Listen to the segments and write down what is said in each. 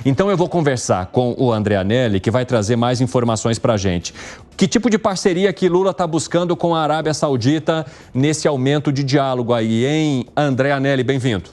Então eu vou conversar com o André Anelli, que vai trazer mais informações para a gente. Que tipo de parceria que Lula está buscando com a Arábia Saudita nesse aumento de diálogo aí, hein? André Anelli, bem-vindo.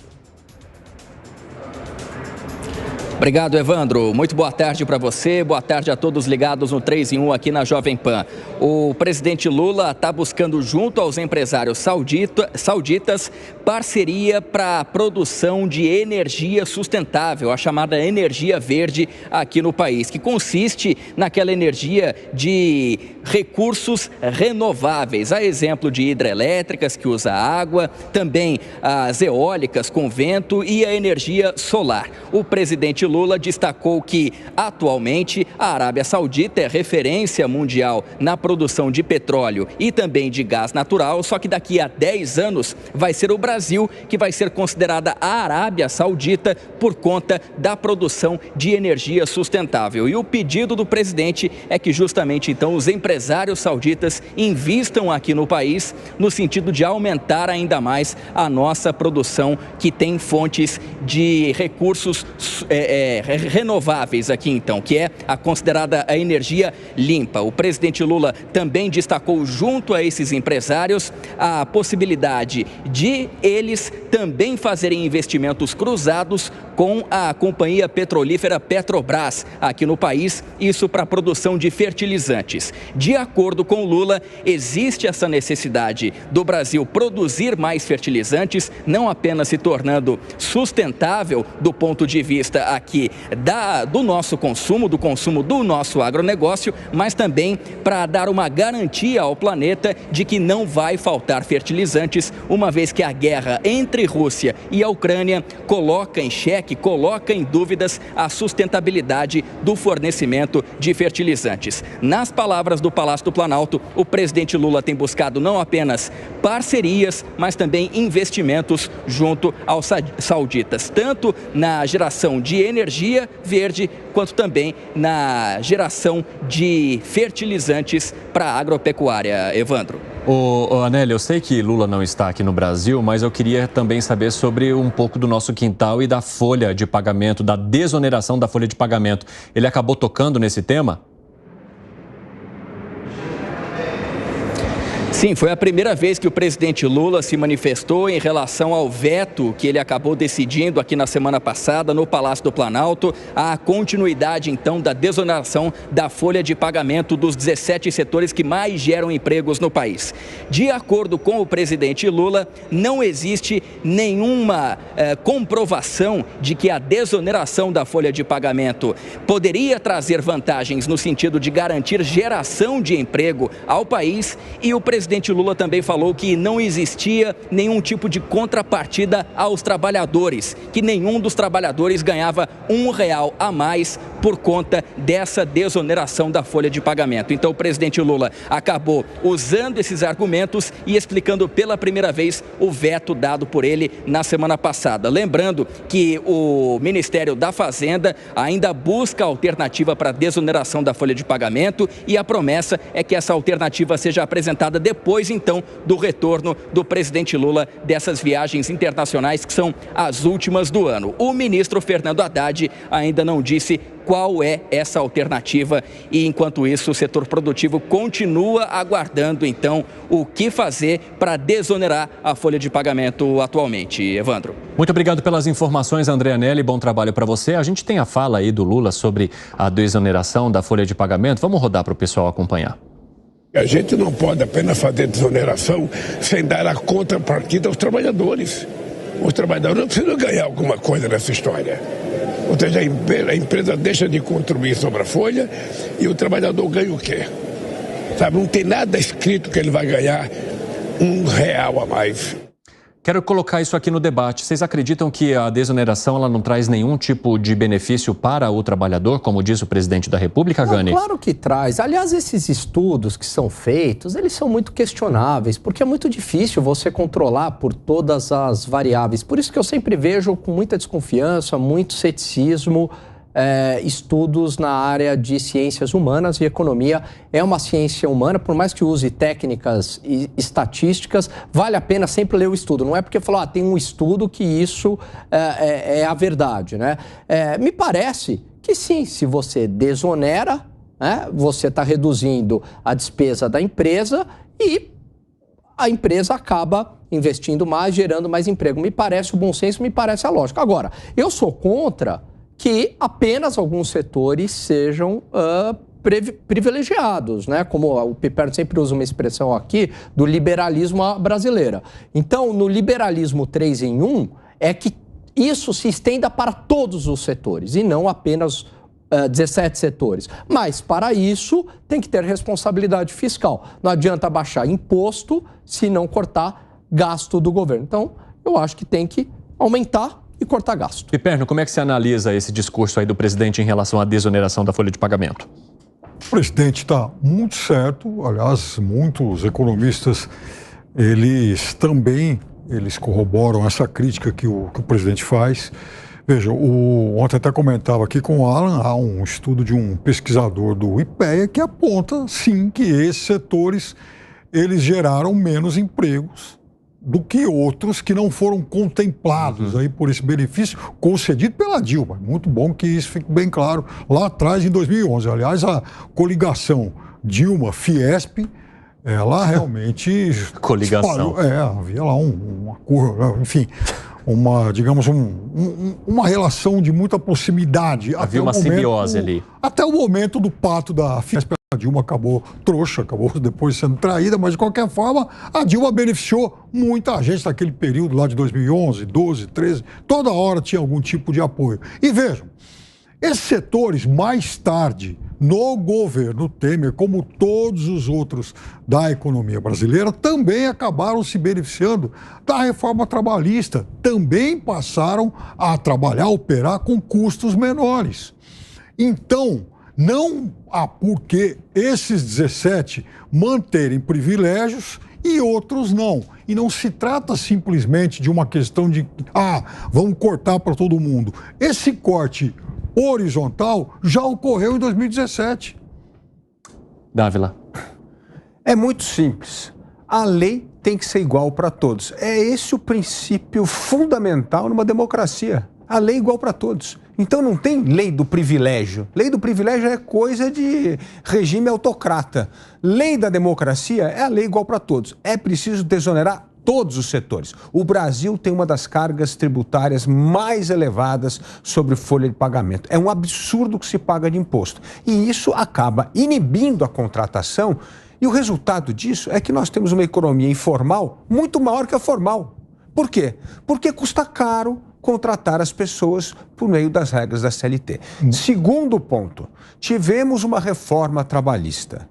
Obrigado, Evandro. Muito boa tarde para você, boa tarde a todos ligados no 3 em 1 aqui na Jovem Pan. O presidente Lula está buscando, junto aos empresários sauditas, parceria para a produção de energia sustentável, a chamada energia verde aqui no país, que consiste naquela energia de recursos renováveis, a exemplo de hidrelétricas, que usa água, também as eólicas com vento e a energia solar. O presidente Lula destacou que, atualmente, a Arábia Saudita é referência mundial na produção de petróleo e também de gás natural, só que daqui a 10 anos vai ser o Brasil que vai ser considerada a Arábia Saudita por conta da produção de energia sustentável. E o pedido do presidente é que justamente então os empresários sauditas invistam aqui no país no sentido de aumentar ainda mais a nossa produção, que tem fontes de recursos renováveis aqui então, que é a considerada a energia limpa. O presidente Lula também destacou, junto a esses empresários, a possibilidade de eles também fazerem investimentos cruzados com a companhia petrolífera Petrobras aqui no país, isso para a produção de fertilizantes. De acordo com Lula, existe essa necessidade do Brasil produzir mais fertilizantes, não apenas se tornando sustentável do ponto de vista aqui do nosso consumo, do consumo do nosso agronegócio, mas também para dar uma garantia ao planeta de que não vai faltar fertilizantes, uma vez que a guerra entre Rússia e a Ucrânia coloca em xeque, coloca em dúvidas a sustentabilidade do fornecimento de fertilizantes. Nas palavras do Palácio do Planalto, o presidente Lula tem buscado não apenas parcerias, mas também investimentos junto aos sauditas, tanto na geração de energia verde, quanto também na geração de fertilizantes para a agropecuária. Evandro. Anelli, eu sei que Lula não está aqui no Brasil, mas eu queria também saber sobre um pouco do nosso quintal e da folha de pagamento, da desoneração da folha de pagamento. Ele acabou tocando nesse tema? Sim, foi a primeira vez que o presidente Lula se manifestou em relação ao veto que ele acabou decidindo aqui na semana passada no Palácio do Planalto, a continuidade então da desoneração da folha de pagamento dos 17 setores que mais geram empregos no país. De acordo com o presidente Lula, não existe nenhuma comprovação de que a desoneração da folha de pagamento poderia trazer vantagens no sentido de garantir geração de emprego ao país, e o presidente Lula também falou que não existia nenhum tipo de contrapartida aos trabalhadores, que nenhum dos trabalhadores ganhava R$1 a mais por conta dessa desoneração da folha de pagamento. Então o presidente Lula acabou usando esses argumentos e explicando pela primeira vez o veto dado por ele na semana passada. Lembrando que o Ministério da Fazenda ainda busca alternativa para a desoneração da folha de pagamento, e a promessa é que essa alternativa seja apresentada depois, então, do retorno do presidente Lula dessas viagens internacionais, que são as últimas do ano. O ministro Fernando Haddad ainda não disse qual é essa alternativa, e enquanto isso o setor produtivo continua aguardando então o que fazer para desonerar a folha de pagamento atualmente. Evandro. Muito obrigado pelas informações, André Anelli, bom trabalho para você. A gente tem a fala aí do Lula sobre a desoneração da folha de pagamento, vamos rodar para o pessoal acompanhar. A gente não pode apenas fazer desoneração sem dar a contrapartida aos trabalhadores. Os trabalhadores não precisam ganhar alguma coisa nessa história. Ou seja, a empresa deixa de contribuir sobre a folha e o trabalhador ganha o quê? Sabe, não tem nada escrito que ele vai ganhar R$1 a mais. Quero colocar isso aqui no debate. Vocês acreditam que a desoneração ela não traz nenhum tipo de benefício para o trabalhador, como diz o presidente da República, Gani? Claro que traz. Aliás, esses estudos que são feitos, eles são muito questionáveis, porque é muito difícil você controlar por todas as variáveis. Por isso que eu sempre vejo com muita desconfiança, muito ceticismo, estudos na área de ciências humanas, e economia é uma ciência humana, por mais que use técnicas e estatísticas, vale a pena sempre ler o estudo. Não é porque falou, tem um estudo que isso é a verdade, né? Me parece que sim, se você desonera, você está reduzindo a despesa da empresa e a empresa acaba investindo mais, gerando mais emprego. Me parece o bom senso, me parece a lógica. Agora, eu sou contra que apenas alguns setores sejam privilegiados, né? Como o Piperno sempre usa uma expressão aqui, do liberalismo brasileiro. Então, no liberalismo 3 em 1, é que isso se estenda para todos os setores e não apenas 17 setores. Mas, para isso, tem que ter responsabilidade fiscal. Não adianta baixar imposto se não cortar gasto do governo. Então, eu acho que tem que aumentar e cortar gasto. Piperno, como é que você analisa esse discurso aí do presidente em relação à desoneração da folha de pagamento? O presidente está muito certo. Aliás, muitos economistas, eles corroboram essa crítica que o presidente faz. Veja, ontem até comentava aqui com o Alan, há um estudo de um pesquisador do IPEA que aponta, sim, que esses setores, eles geraram menos empregos do que outros que não foram contemplados aí por esse benefício concedido pela Dilma. Muito bom que isso fique bem claro lá atrás, em 2011. Aliás, a coligação Dilma-Fiesp, ela realmente... Coligação. Havia lá uma curva, enfim... digamos, uma relação de muita proximidade. Havia uma simbiose ali. Até o momento do pato da Fiesp, a Dilma acabou trouxa, acabou depois sendo traída, mas de qualquer forma, a Dilma beneficiou muita gente naquele período lá de 2011, 12, 13, toda hora tinha algum tipo de apoio. E vejam, esses setores mais tarde, no governo Temer, como todos os outros da economia brasileira, também acabaram se beneficiando da reforma trabalhista. Também passaram a trabalhar, a operar com custos menores. Então, não há por que esses 17 manterem privilégios e outros não. E não se trata simplesmente de uma questão de, vamos cortar para todo mundo. Esse corte horizontal já ocorreu em 2017. Dávila. É muito simples. A lei tem que ser igual para todos. É esse o princípio fundamental numa democracia. A lei é igual para todos. Então não tem lei do privilégio. Lei do privilégio é coisa de regime autocrata. Lei da democracia é a lei igual para todos. É preciso desonerar todos os setores. O Brasil tem uma das cargas tributárias mais elevadas sobre folha de pagamento. É um absurdo que se paga de imposto. E isso acaba inibindo a contratação, e o resultado disso é que nós temos uma economia informal muito maior que a formal. Por quê? Porque custa caro contratar as pessoas por meio das regras da CLT. Segundo ponto, tivemos uma reforma trabalhista.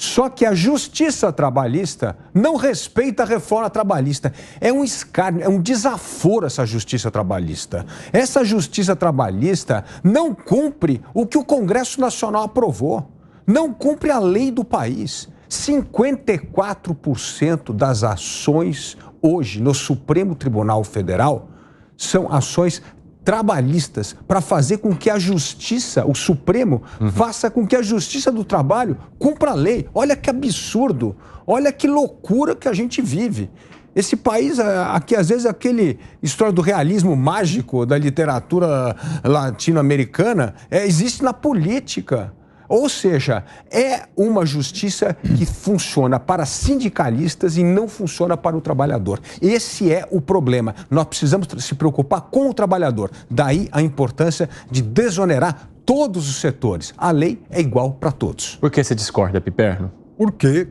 Só que a justiça trabalhista não respeita a reforma trabalhista. É um escárnio, é um desaforo essa justiça trabalhista. Essa justiça trabalhista não cumpre o que o Congresso Nacional aprovou. Não cumpre a lei do país. 54% das ações hoje no Supremo Tribunal Federal são ações trabalhistas, para fazer com que a justiça, o Supremo, faça com que a justiça do trabalho cumpra a lei. Olha que absurdo, olha que loucura que a gente vive. Esse país, aqui às vezes aquele história do realismo mágico da literatura latino-americana, existe na política. Ou seja, é uma justiça que funciona para sindicalistas e não funciona para o trabalhador. Esse é o problema. Nós precisamos se preocupar com o trabalhador. Daí a importância de desonerar todos os setores. A lei é igual para todos. Por que você discorda, Piperno? Porque,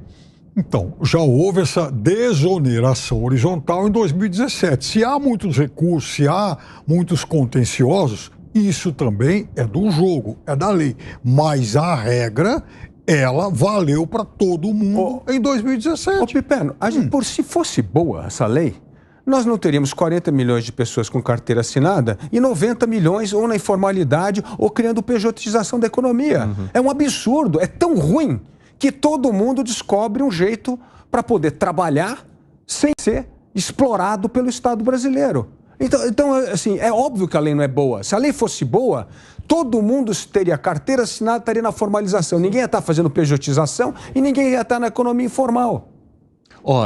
então, já houve essa desoneração horizontal em 2017. Se há muitos recursos, se há muitos contenciosos, isso também é do jogo, é da lei. Mas a regra, ela valeu para todo mundo em 2017. Piperno, por se fosse boa essa lei, nós não teríamos 40 milhões de pessoas com carteira assinada e 90 milhões ou na informalidade ou criando pejotização da economia. É um absurdo, é tão ruim que todo mundo descobre um jeito para poder trabalhar sem ser explorado pelo Estado brasileiro. Então, assim, é óbvio que a lei não é boa. Se a lei fosse boa, todo mundo teria carteira assinada, estaria na formalização. Ninguém ia estar fazendo pejotização e ninguém ia estar na economia informal.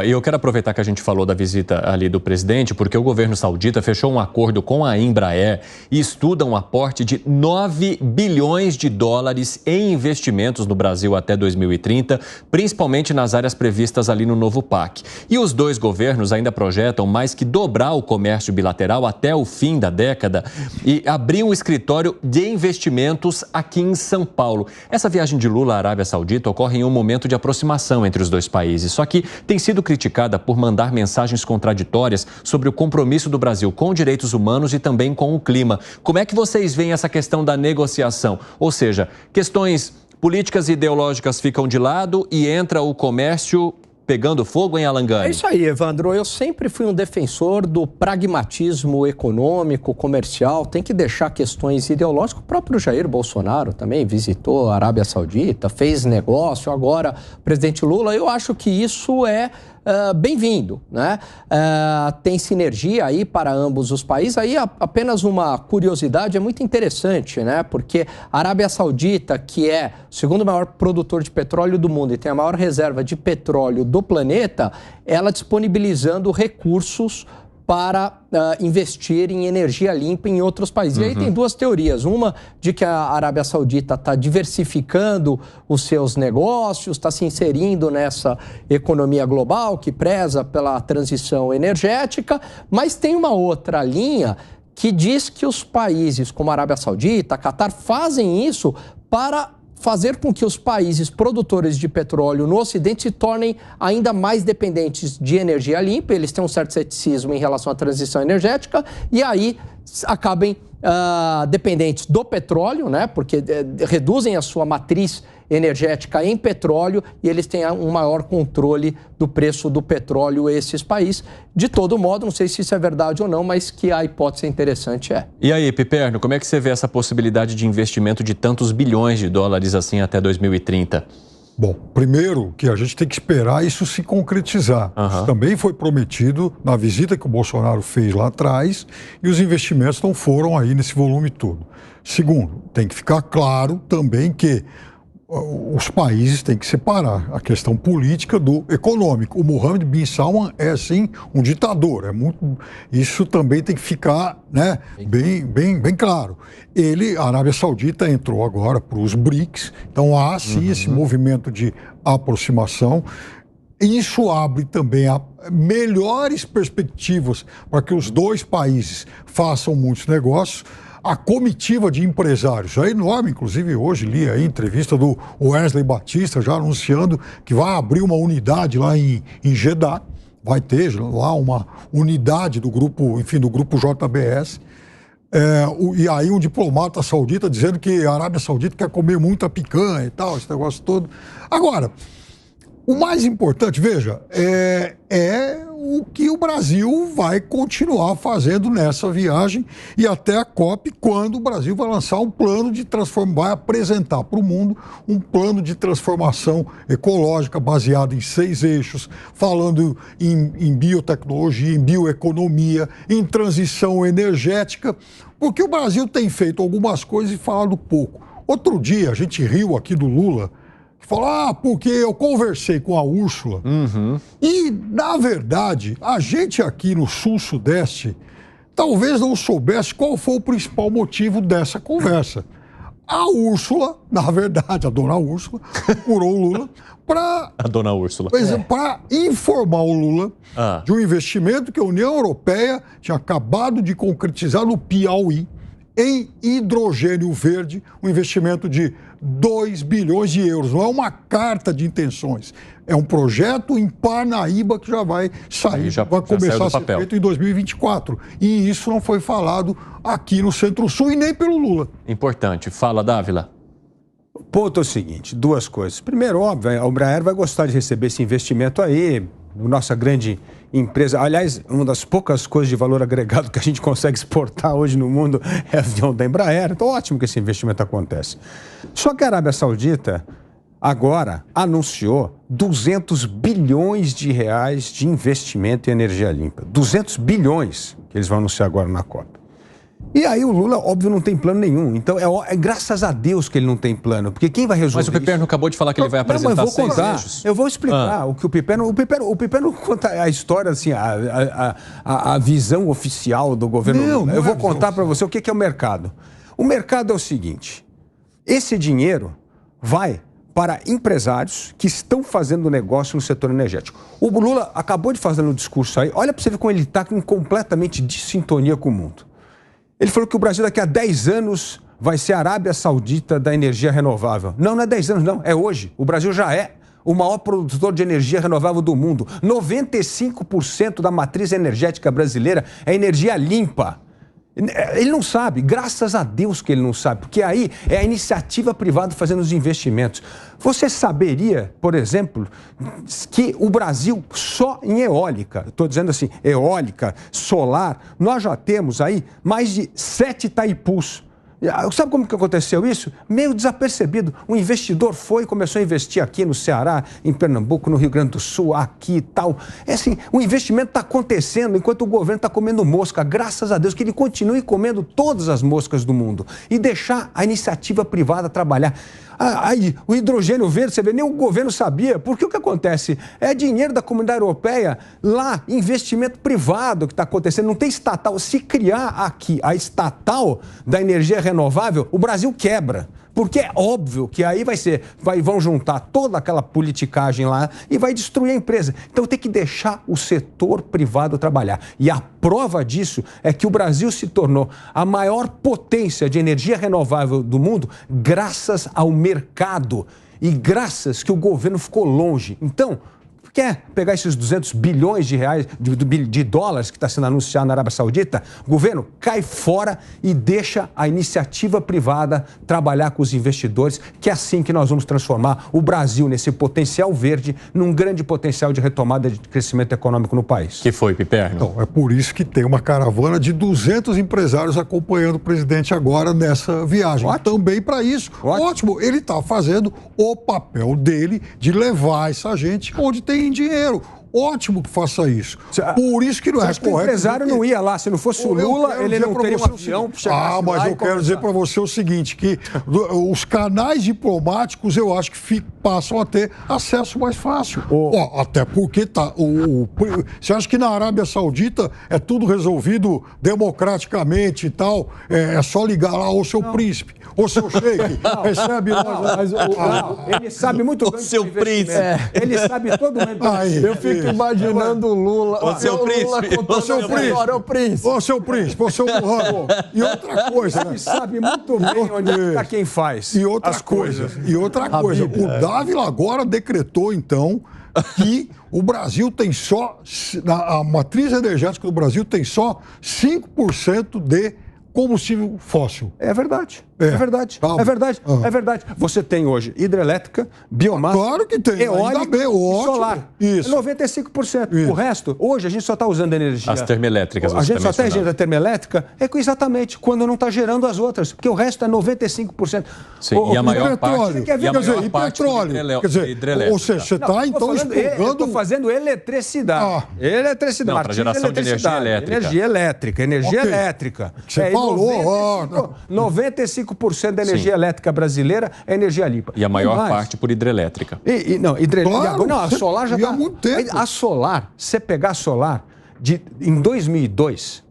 E eu quero aproveitar que a gente falou da visita ali do presidente, porque o governo saudita fechou um acordo com a Embraer e estuda um aporte de 9 bilhões de dólares em investimentos no Brasil até 2030, principalmente nas áreas previstas ali no novo PAC. E os dois governos ainda projetam mais que dobrar o comércio bilateral até o fim da década e abrir um escritório de investimentos aqui em São Paulo. Essa viagem de Lula à Arábia Saudita ocorre em um momento de aproximação entre os dois países, só que tem sido criticada por mandar mensagens contraditórias sobre o compromisso do Brasil com direitos humanos e também com o clima. Como é que vocês veem essa questão da negociação? Ou seja, questões políticas e ideológicas ficam de lado e entra o comércio pegando fogo em Alangane? É isso aí, Evandro. Eu sempre fui um defensor do pragmatismo econômico, comercial. Tem que deixar questões ideológicas. O próprio Jair Bolsonaro também visitou a Arábia Saudita, fez negócio. Agora, o presidente Lula, eu acho que isso é bem-vindo, né? Tem sinergia aí para ambos os países. Aí apenas uma curiosidade, é muito interessante, né? Porque a Arábia Saudita, que é o segundo maior produtor de petróleo do mundo e tem a maior reserva de petróleo do planeta, ela disponibilizando recursos para investir em energia limpa em outros países. E aí tem duas teorias. Uma de que a Arábia Saudita está diversificando os seus negócios, está se inserindo nessa economia global que preza pela transição energética, mas tem uma outra linha que diz que os países como a Arábia Saudita, Catar, fazem isso para fazer com que os países produtores de petróleo no Ocidente se tornem ainda mais dependentes de energia limpa. Eles têm um certo ceticismo em relação à transição energética e aí acabem dependentes do petróleo, né? Porque reduzem a sua matriz energética em petróleo e eles têm um maior controle do preço do petróleo esses países. De todo modo, não sei se isso é verdade ou não, mas que a hipótese interessante é. E aí, Piperno, como é que você vê essa possibilidade de investimento de tantos bilhões de dólares assim até 2030? Bom, primeiro que a gente tem que esperar isso se concretizar. Isso também foi prometido na visita que o Bolsonaro fez lá atrás e os investimentos não foram aí nesse volume todo. Segundo, tem que ficar claro também que os países têm que separar a questão política do econômico. O Mohammed bin Salman é, sim, um ditador. Isso também tem que ficar, né, bem claro. A Arábia Saudita entrou agora para os BRICS, então há, sim, esse movimento de aproximação. Isso abre também melhores perspectivas para que os dois países façam muitos negócios. A comitiva de empresários é enorme, inclusive hoje li a entrevista do Wesley Batista já anunciando que vai abrir uma unidade lá em Jeddah, vai ter lá uma unidade do grupo JBS. E aí um diplomata saudita dizendo que a Arábia Saudita quer comer muita picanha e tal, esse negócio todo. Agora, o mais importante, veja, é o que o Brasil vai continuar fazendo nessa viagem e até a COP, quando o Brasil vai lançar um plano de transformação, vai apresentar para o mundo um plano de transformação ecológica baseado em 6 eixos, falando em biotecnologia, em bioeconomia, em transição energética, porque o Brasil tem feito algumas coisas e falado pouco. Outro dia a gente riu aqui do Lula, falou, porque eu conversei com a Úrsula. E, na verdade, a gente aqui no Sul-Sudeste talvez não soubesse qual foi o principal motivo dessa conversa. A Úrsula, na verdade, a dona Úrsula, procurou o Lula para... A dona Úrsula. Para informar o Lula de um investimento que a União Europeia tinha acabado de concretizar no Piauí, em hidrogênio verde, um investimento de 2 bilhões de euros. Não é uma carta de intenções, é um projeto em Parnaíba que já vai sair, vai começar a ser feito em 2024. E isso não foi falado aqui no Centro-Sul e nem pelo Lula. Importante. Fala, Dávila. O ponto é o seguinte, 2 coisas. Primeiro, óbvio, a Embraer vai gostar de receber esse investimento aí, nossa grande empresa. Aliás, uma das poucas coisas de valor agregado que a gente consegue exportar hoje no mundo é o avião da Embraer. Então, ótimo que esse investimento acontece. Só que a Arábia Saudita, agora anunciou 200 bilhões de reais de investimento em energia limpa. 200 bilhões que eles vão anunciar agora na COP. E aí o Lula, óbvio, não tem plano nenhum. Então, é graças a Deus que ele não tem plano. Porque quem vai resolver Mas o Piperno acabou de falar que ele vai apresentar 6 eixos. Eu vou explicar o que o Piperno conta a história, assim, a visão oficial do governo Lula. Eu vou contar para você o que é o mercado. O mercado é o seguinte, esse dinheiro vai para empresários que estão fazendo negócio no setor energético. O Lula acabou de fazer um discurso aí, olha para você ver como ele está completamente de sintonia com o mundo. Ele falou que o Brasil daqui a 10 anos vai ser a Arábia Saudita da energia renovável. Não é 10 anos, não. É hoje. O Brasil já é o maior produtor de energia renovável do mundo. 95% da matriz energética brasileira é energia limpa. Ele não sabe, graças a Deus que ele não sabe, porque aí é a iniciativa privada fazendo os investimentos. Você saberia, por exemplo, que o Brasil só em eólica, estou dizendo assim, eólica, solar, nós já temos aí mais de 7 Itaipus. Sabe como que aconteceu isso? Meio desapercebido. Um investidor foi e começou a investir aqui no Ceará, em Pernambuco, no Rio Grande do Sul, aqui e tal. É assim, o investimento está acontecendo enquanto o governo está comendo mosca. Graças a Deus que ele continue comendo todas as moscas do mundo e deixar a iniciativa privada trabalhar. Aí, o hidrogênio verde, você vê, nem o governo sabia. Porque o que acontece? É dinheiro da Comunidade Europeia, lá, investimento privado que está acontecendo. Não tem estatal. Se criar aqui a estatal da energia renovável, o Brasil quebra. Porque é óbvio que aí vão juntar toda aquela politicagem lá e vai destruir a empresa. Então tem que deixar o setor privado trabalhar. E a prova disso é que o Brasil se tornou a maior potência de energia renovável do mundo graças ao mercado e graças que o governo ficou longe. Então, quer pegar esses 200 bilhões de reais, de dólares que está sendo anunciado na Arábia Saudita? O governo cai fora e deixa a iniciativa privada trabalhar com os investidores, que é assim que nós vamos transformar o Brasil nesse potencial verde num grande potencial de retomada de crescimento econômico no país. Que foi, Piperno? Então, é por isso que tem uma caravana de 200 empresários acompanhando o presidente agora nessa viagem. Ótimo. Também para isso. Ótimo. Ele está fazendo o papel dele de levar essa gente onde tem dinheiro. Ótimo que faça isso. Por isso que não é correto. O empresário não ia lá. Se não fosse o Lula, ele não teria um avião para chegar lá. Mas eu quero dizer para você o seguinte, que os canais diplomáticos eu acho que passam a ter acesso mais fácil. Até porque você acha que na Arábia Saudita é tudo resolvido democraticamente e tal? É só ligar lá ao seu príncipe, ou seu sheik, recebe lá. Ele sabe muito bem. O seu príncipe. Ele sabe todo mundo. Eu fico imaginando o Lula. O seu príncipe. O seu príncipe. O seu príncipe. O seu burrão. E outra coisa, né? Ele sabe muito bem onde está quem faz. E outra coisa. O Dávila agora decretou, então, que o Brasil tem só, a matriz energética do Brasil tem só 5% de combustível fóssil. É verdade. É verdade. Calma. É verdade. É verdade. Você tem hoje hidrelétrica, biomassa, claro que tem. eólica e solar. Isso. 95%. Isso. O resto, hoje a gente só está usando energia. As termoelétricas. A gente só está usando a termoelétrica exatamente quando não está gerando as outras, porque o resto é 95%. Sim, e a maior parte... Quer dizer, hidrelétrica. Ou seja, você está então expurgando... Eu estou fazendo eletricidade. Eletricidade. Não, para geração de energia elétrica. Energia elétrica. Você falou... 95% da energia elétrica brasileira é energia limpa. E a maior parte por hidrelétrica. Claro, a solar já está... há muito tempo. A solar, você pegar a solar, em 2002,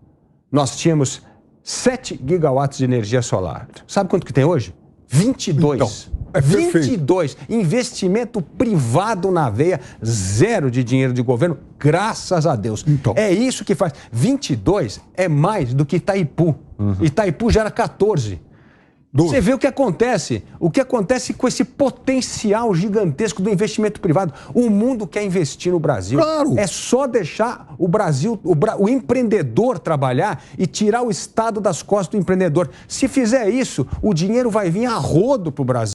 nós tínhamos 7 gigawatts de energia solar. Sabe quanto que tem hoje? 22. Então, é perfeito. 22. Investimento privado na veia, 0 de dinheiro de governo, graças a Deus. Então. É isso que faz. 22 é mais do que Itaipu. Itaipu já era 14. Você vê o que acontece com esse potencial gigantesco do investimento privado. O mundo quer investir no Brasil. Claro. É só deixar o Brasil, o empreendedor trabalhar e tirar o Estado das costas do empreendedor. Se fizer isso, o dinheiro vai vir a rodo para o Brasil.